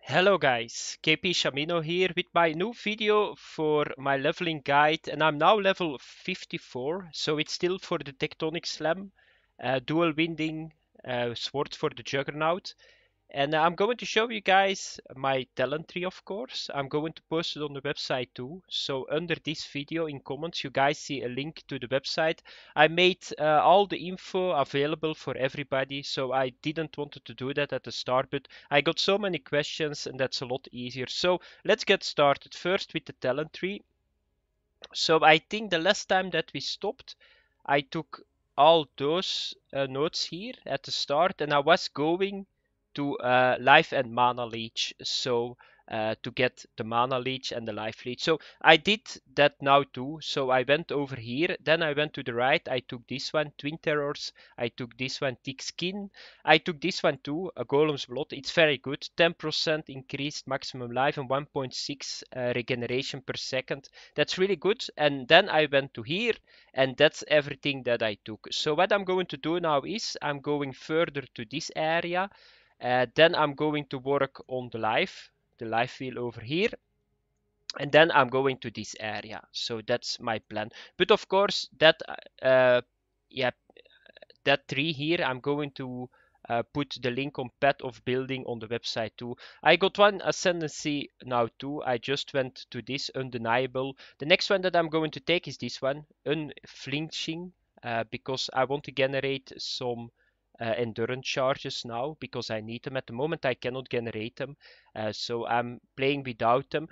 Hello guys, KpShamino here with my new video for my leveling guide, and I'm now level 54, so it's still for the Tectonic Slam, dual winding, sword for the Juggernaut. And I'm going to show you guys my talent tree, of course. I'm going to post it on the website too. So under this video in comments, you guys see a link to the website. I made all the info available for everybody. So I didn't want to do that at the start, but I got so many questions and that's a lot easier. So let's get started first with the talent tree. So I think the last time that we stopped, I took all those notes here at the start and I was going to life and mana leech. So to get the mana leech and the life leech. So I did that now too. So I went over here, then I went to the right. I took this one, Twin Terrors. I took this one, Thick Skin. I took this one too, a Golem's Blood. It's very good. 10% increased maximum life and 1.6 regeneration per second. That's really good. And then I went to here, and that's everything that I took. So what I'm going to do now is I'm going further to this area. Then I'm going to work on the life wheel over here. And then I'm going to this area. So that's my plan. But of course, that yeah, that tree here, I'm going to put the link on Path of Building on the website too. I got one ascendancy now too. I just went to this undeniable. The next one that I'm going to take is this one, unflinching, because I want to generate some endurance charges now because I need them. At the moment I cannot generate them, so I'm playing without them.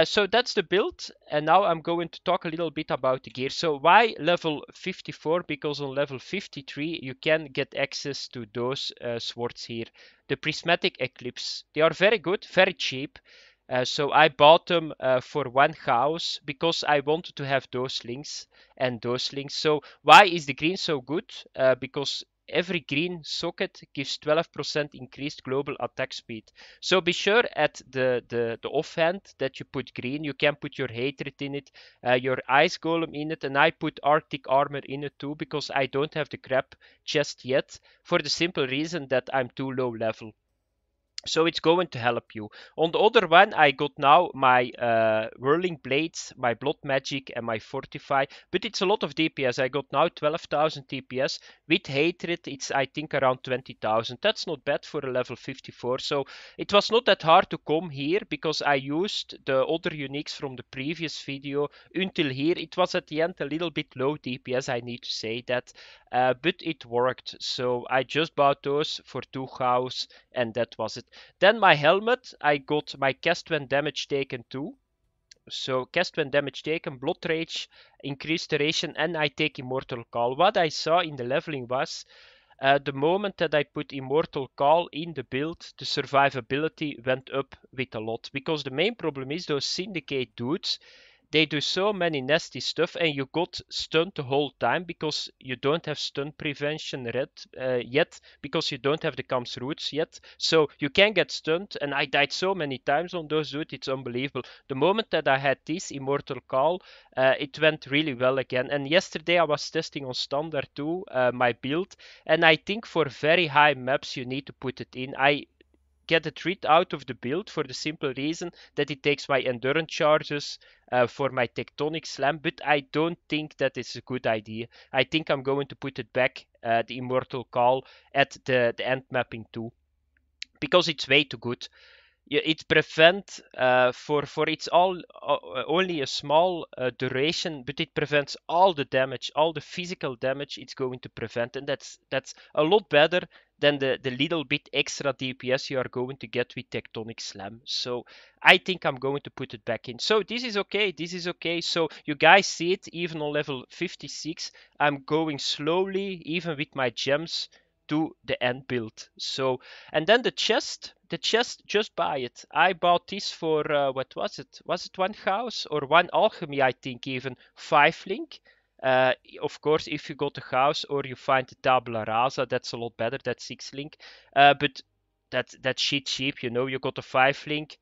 So that's the build, and now I'm going to talk a little bit about the gear. So why level 54? Because on level 53 you can get access to those swords here. The Prismatic Eclipse. They are very good, very cheap. So I bought them for one house because I wanted to have those links and those links. So why is the green so good? Because every green socket gives 12% increased global attack speed. So be sure at the offhand that you put green. You can put your hatred in it, your ice golem in it, and I put arctic armor in it too because I don't have the crap chest yet, for the simple reason that I'm too low level. So it's going to help you. On the other one, I got now my Whirling Blades, my Blood Magic, and my Fortify. But it's a lot of DPS. I got now 12,000 DPS. With Hatred, it's I think around 20,000. That's not bad for a level 54. So it was not that hard to come here because I used the other uniques from the previous video until here. It was at the end a little bit low DPS, I need to say that. But it worked. So I just bought those for 2 house and that was it. Then my helmet, I got my cast when damage taken too. So cast when damage taken, Blood Rage, increased duration, and I take Immortal Call. What I saw in the leveling was the moment that I put Immortal Call in the build, the survivability went up with a lot. Because the main problem is those Syndicate dudes, they do so many nasty stuff and you got stunned the whole time because you don't have stun prevention yet, because you don't have the Cam's roots yet. So you can get stunned, and I died so many times on those dudes, it's unbelievable. The moment that I had this Immortal Call, it went really well again. And yesterday I was testing on standard too, my build, and I think for very high maps you need to put it in. I get it rid out of the build for the simple reason that it takes my endurance charges for my Tectonic Slam, but I don't think that is a good idea. I think I'm going to put it back, the Immortal Call, at the end mapping too, because it's way too good. Yeah, it prevent for it's all only a small duration, but it prevents all the damage, all the physical damage it's going to prevent, and that's a lot better than the little bit extra DPS you are going to get with Tectonic Slam. So I think I'm going to put it back in. So this is okay, this is okay. So you guys see it, even on level 56, I'm going slowly, even with my gems, to the end build. So, and then the chest, just buy it. I bought this for what was it? Was it one house or one alchemy? I think even 5 link. Of course, if you got a house or you find the tabula rasa, that's a lot better. That's 6 link. But that's shit cheap. You know, you got a 5 link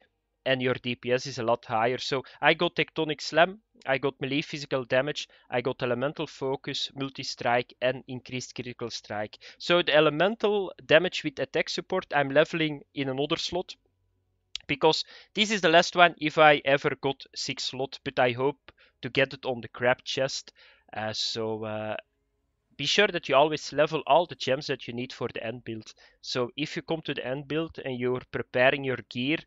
and your DPS is a lot higher. So I got Tectonic Slam, I got melee physical damage, I got elemental focus, multi-strike, and increased critical strike. So the elemental damage with attack support, I'm leveling in another slot. because this is the last one if I ever got 6 slot, but I hope to get it on the crab chest. So be sure that you always level all the gems that you need for the end build. So if you come to the end build and you're preparing your gear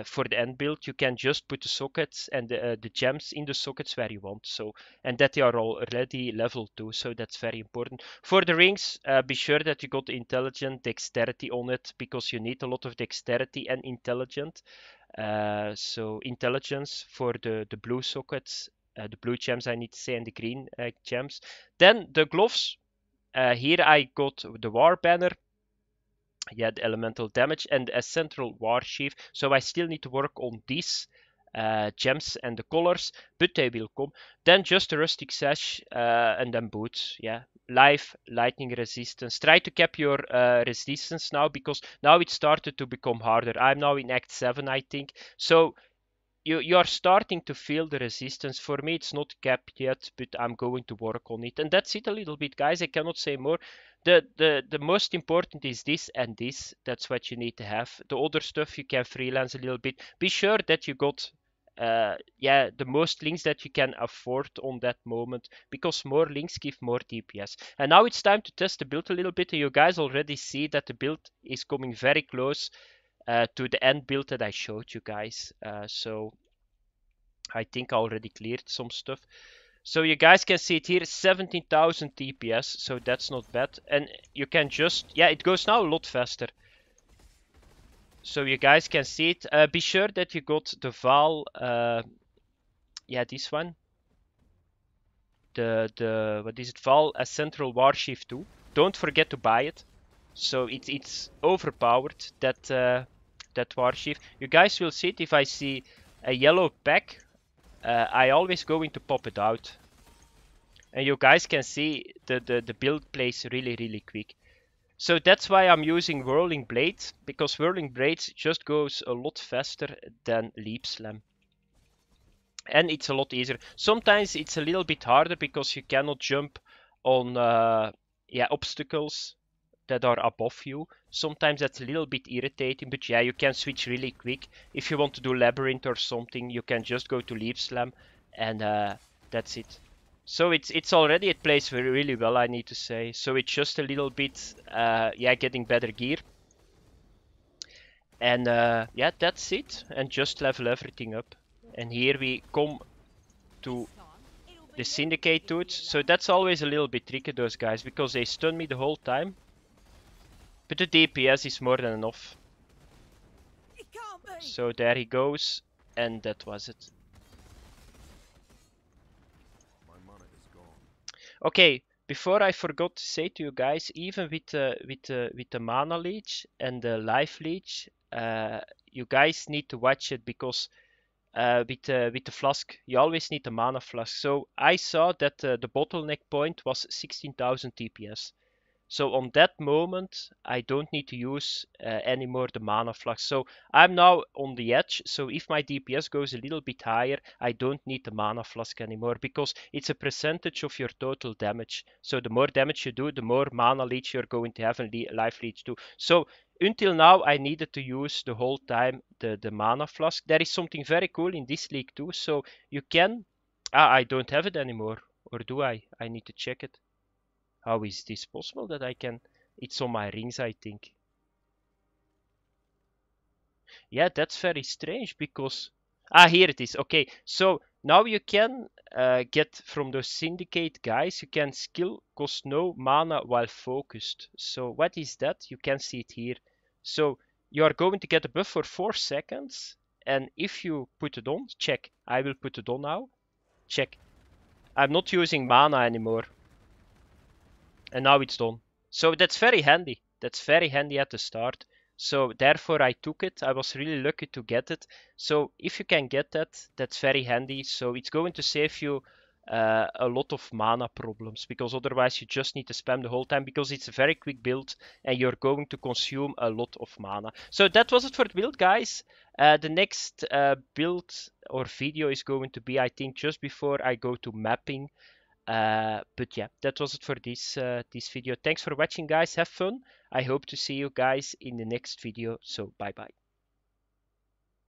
for the end build, you can just put the sockets and the gems in the sockets where you want. So, and that they are already level 2, so that's very important. For the rings, be sure that you got the intelligent dexterity on it, because you need a lot of dexterity and intelligent. So intelligence for the blue sockets, the blue gems I need to say, and the green gems. Then the gloves. Here I got the war banner, yeah, the elemental damage, and a central war sheaf. So I still need to work on these gems and the colors, but they will come. Then just a rustic sash, and then boots. Yeah, life, lightning resistance. Try to cap your resistance now, because now it started to become harder. I'm now in Act 7, I think. So you are starting to feel the resistance. For me, it's not capped yet, but I'm going to work on it. And that's it a little bit, guys. I cannot say more. The most important is this and this. That's what you need to have. The other stuff you can freelance a little bit. Be sure that you got yeah, the most links that you can afford on that moment, because more links give more DPS. And now it's time to test the build a little bit. And you guys already see that the build is coming very close to the end build that I showed you guys. So I think I already cleared some stuff. So you guys can see it here, 17,000 TPS, so that's not bad. And you can just, yeah, it goes now a lot faster. So you guys can see it. Be sure that you got the Val, yeah, this one. What is it, Val, a central war sheaf too. Don't forget to buy it. So it's overpowered, that war sheaf. You guys will see it if I see a yellow pack. I always going to pop it out. And you guys can see the build plays really quick. So that's why I'm using Whirling Blade, because Whirling Blade just goes a lot faster than Leap Slam. And it's a lot easier. Sometimes it's a little bit harder because you cannot jump on yeah, obstacles that are above you. Sometimes that's a little bit irritating, but yeah, you can switch really quick. If you want to do Labyrinth or something, you can just go to Leap Slam, and that's it. So it's already, it plays really well, I need to say. So it's just a little bit, yeah, getting better gear. And yeah, that's it. And just level everything up. And here we come to the Syndicate dudes. So that's always a little bit tricky, those guys, because they stun me the whole time. But the DPS is more than enough. So there he goes, and that was it. Okay, before I forgot to say to you guys, even with the mana leech and the life leech, you guys need to watch it, because with the flask, you always need the mana flask. So I saw that the bottleneck point was 16,000 TPS. So on that moment, I don't need to use anymore the mana flask. So I'm now on the edge. So if my DPS goes a little bit higher, I don't need the mana flask anymore, because it's a percentage of your total damage. So the more damage you do, the more mana leech you're going to have, and life leech too. So until now, I needed to use the whole time the mana flask. There is something very cool in this league too. So you can... I don't have it anymore. Or do I? I need to check it. How is this possible that I can... It's on my rings, I think. Yeah, that's very strange, because... here it is. Okay, so now you can get from those Syndicate guys, you can skill cost no mana while focused. So what is that? You can see it here. So you are going to get a buff for 4 seconds. And if you put it on, check. I will put it on now. Check. I'm not using mana anymore. And now it's done. So that's very handy. That's very handy at the start. So therefore I took it. I was really lucky to get it. So if you can get that, that's very handy. So it's going to save you a lot of mana problems, because otherwise you just need to spam the whole time, because it's a very quick build and you're going to consume a lot of mana. So that was it for the build, guys. The next build or video is going to be, I think, just before I go to mapping. But yeah, that was it for this video. Thanks for watching, guys. Have fun. I hope to see you guys in the next video. So bye bye.